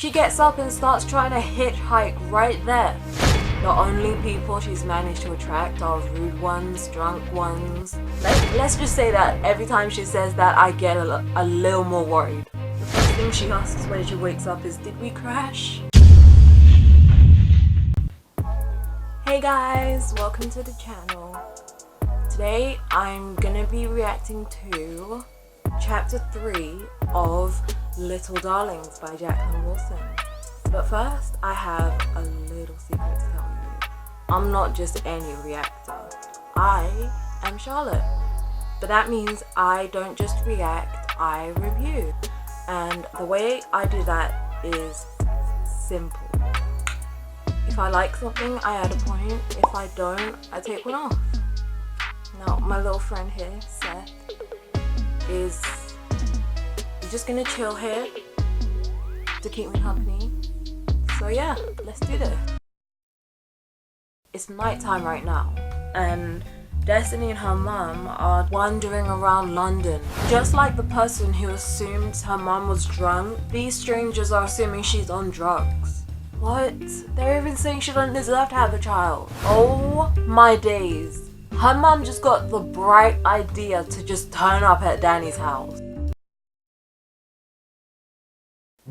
She gets up and starts trying to hitchhike right there. The only people she's managed to attract are rude ones, drunk ones. Let's just say that every time she says that, I get a little more worried. The first thing she asks when she wakes up is, did we crash? Hey guys, welcome to the channel. Today I'm gonna be reacting to chapter 3 of Little Darlings by Jacqueline Wilson. But first, I have a little secret to tell you. I'm not just any reactor. I am Charlotte. But that means I don't just react, I review. And the way I do that is simple. If I like something, I add a point. If I don't, I take one off. Now, my little friend here, Seth, is just gonna chill here to keep me company. So yeah, let's do this. It's nighttime right now, and Destiny and her mum are wandering around London. Just like the person who assumed her mum was drunk, these strangers are assuming she's on drugs. What? They're even saying she doesn't deserve to have a child. Oh my days. Her mum just got the bright idea to just turn up at Danny's house.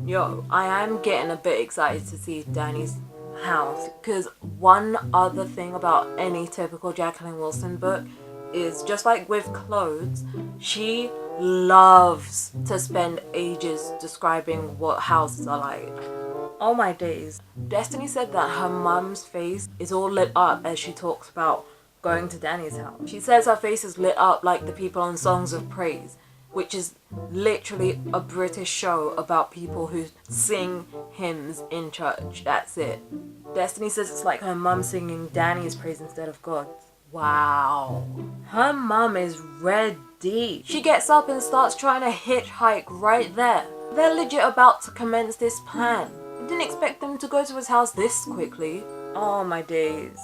Yo, I am getting a bit excited to see Danny's house, because one other thing about any typical Jacqueline Wilson book is, just like with clothes, she loves to spend ages describing what houses are like. Oh my days. Destiny said that her mum's face is all lit up as she talks about going to Danny's house. She says her face is lit up like the people on Songs of Praise, which is literally a British show about people who sing hymns in church. That's it. Destiny says it's like her mum singing Danny's praise instead of God's. Wow. Her mum is ready. She gets up and starts trying to hitchhike right there. They're legit about to commence this plan. I didn't expect them to go to his house this quickly. Oh my days.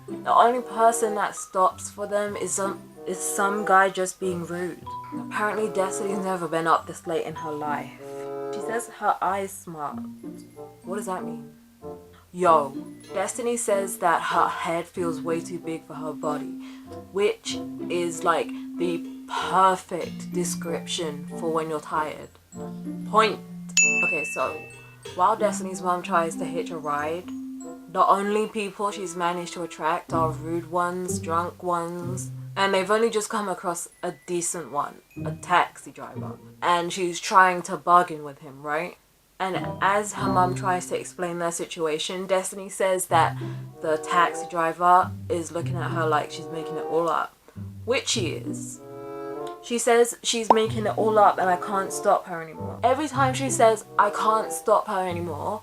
The only person that stops for them is some guy just being rude. Apparently Destiny's never been up this late in her life. She says her eyes smart. What does that mean? Yo, Destiny says that her head feels way too big for her body, which is like the perfect description for when you're tired. Point. Okay, so while Destiny's mom tries to hitch a ride, the only people she's managed to attract are rude ones, drunk ones, and they've only just come across a decent one, a taxi driver, and she's trying to bargain with him, right? And as her mum tries to explain their situation, Destiny says that the taxi driver is looking at her like she's making it all up, which she is. She says she's making it all up and I can't stop her anymore. Every time she says I can't stop her anymore,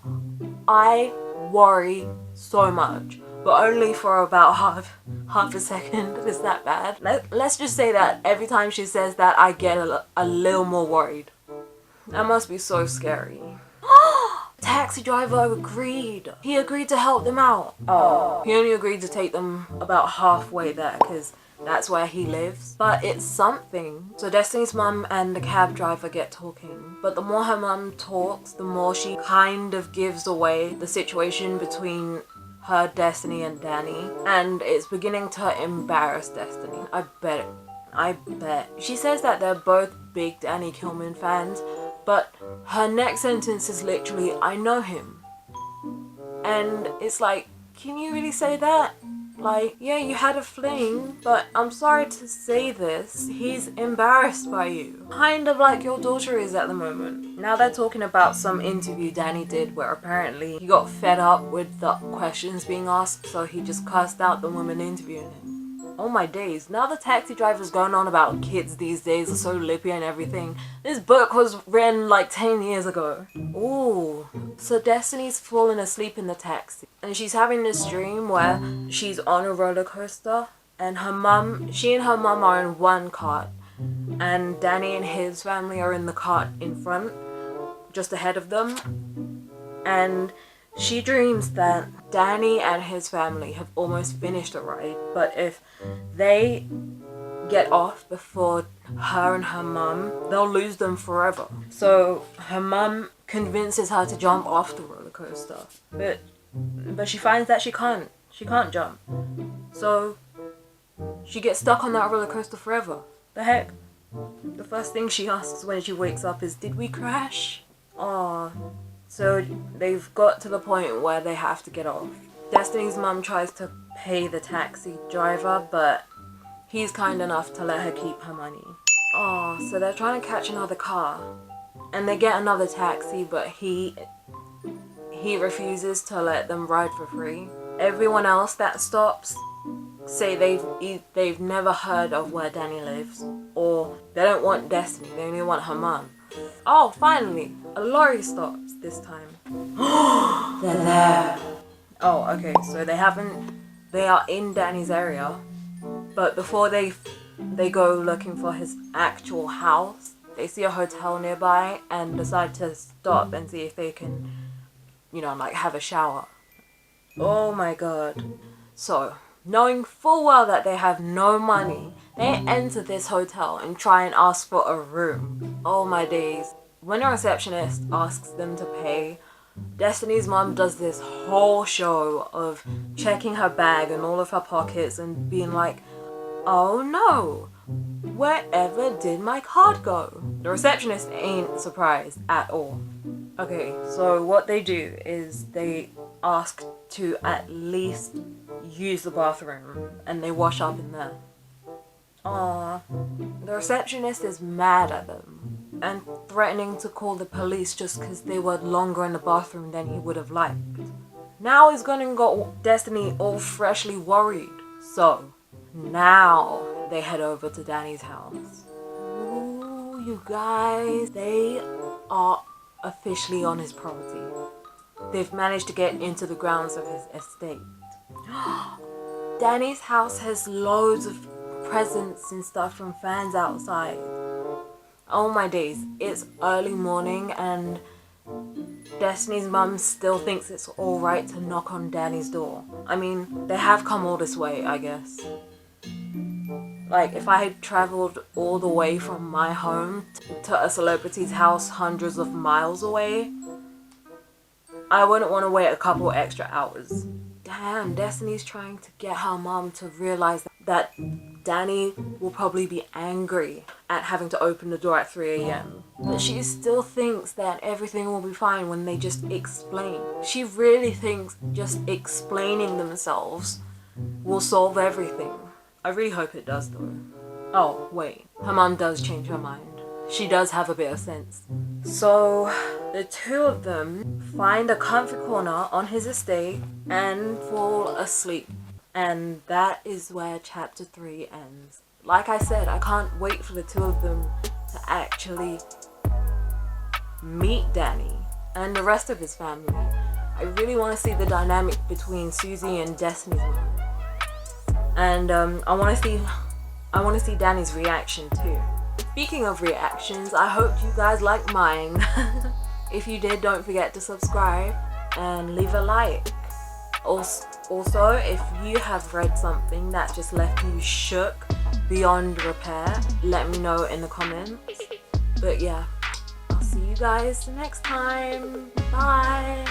I worry so much, but only for about half a second. Is that bad? Let's just say that every time she says that, I get a little more worried. That must be so scary. Taxi driver agreed. He agreed to help them out. Oh, he only agreed to take them about halfway there because that's where he lives. But it's something. So Destiny's mum and the cab driver get talking. But the more her mum talks, the more she kind of gives away the situation between her, Destiny, and Danny. And it's beginning to embarrass Destiny. I bet. She says that they're both big Danny Kilman fans, but her next sentence is literally, I know him. And it's like, can you really say that? Like, yeah, you had a fling, but I'm sorry to say this, he's embarrassed by you. Kind of like your daughter is at the moment. Now they're talking about some interview Danny did where apparently he got fed up with the questions being asked, so he just cussed out the woman interviewing him. Oh my days. Now the taxi driver's going on about kids these days are so lippy and everything. This book was written like 10 years ago. Ooh. So Destiny's fallen asleep in the taxi. And she's having this dream where she's on a roller coaster. And she and her mum are in one cart. And Danny and his family are in the cart in front, just ahead of them. And she dreams that Danny and his family have almost finished the ride, but if they get off before her and her mum, they'll lose them forever. So her mum convinces her to jump off the roller coaster. But she finds that she can't jump. So she gets stuck on that roller coaster forever. The heck? The first thing she asks when she wakes up is, did we crash? Aww. So they've got to the point where they have to get off. Destiny's mum tries to pay the taxi driver, but he's kind enough to let her keep her money. Aww, so they're trying to catch another car. And they get another taxi, but he refuses to let them ride for free. Everyone else that stops say they've never heard of where Danny lives, or they don't want Destiny, they only want her mum. Oh, finally, a lorry stops this time. They're there. Oh, okay, so they are in Danny's area, but before they go looking for his actual house, they see a hotel nearby and decide to stop and see if they can, like have a shower. Oh my god. So, knowing full well that they have no money, they enter this hotel and try and ask for a room. Oh my days. When a receptionist asks them to pay, Destiny's mom does this whole show of checking her bag and all of her pockets and being like, oh no, wherever did my card go? The receptionist ain't surprised at all. Okay, so what they do is they ask to at least use the bathroom and they wash up in there. Aww. The receptionist is mad at them and threatening to call the police just because they were longer in the bathroom than he would have liked. Now he's gonna got Destiny all freshly worried. So now they head over to Danny's house. Ooh, you guys, they are officially on his property. They've managed to get into the grounds of his estate. Danny's house has loads of presents and stuff from fans outside. Oh my days, it's early morning and Destiny's mum still thinks it's alright to knock on Danny's door. I mean, they have come all this way, I guess. Like, if I had travelled all the way from my home to a celebrity's house hundreds of miles away, I wouldn't want to wait a couple extra hours. Damn, Destiny's trying to get her mom to realize that Danny will probably be angry at having to open the door at 3 a.m. But she still thinks that everything will be fine when they just explain. She really thinks just explaining themselves will solve everything. I really hope it does though. Oh, wait. Her mom does change her mind. She does have a bit of sense. So, the two of them find a comfy corner on his estate and fall asleep. And that is where chapter 3 ends. Like I said, I can't wait for the two of them to actually meet Danny and the rest of his family. I really want to see the dynamic between Susie and Destiny's mom. And I want to see Danny's reaction too. Speaking of reactions, I hope you guys liked mine. If you did, don't forget to subscribe and leave a like. Also, if you have read something that just left you shook beyond repair, let me know in the comments. But yeah, I'll see you guys next time. Bye!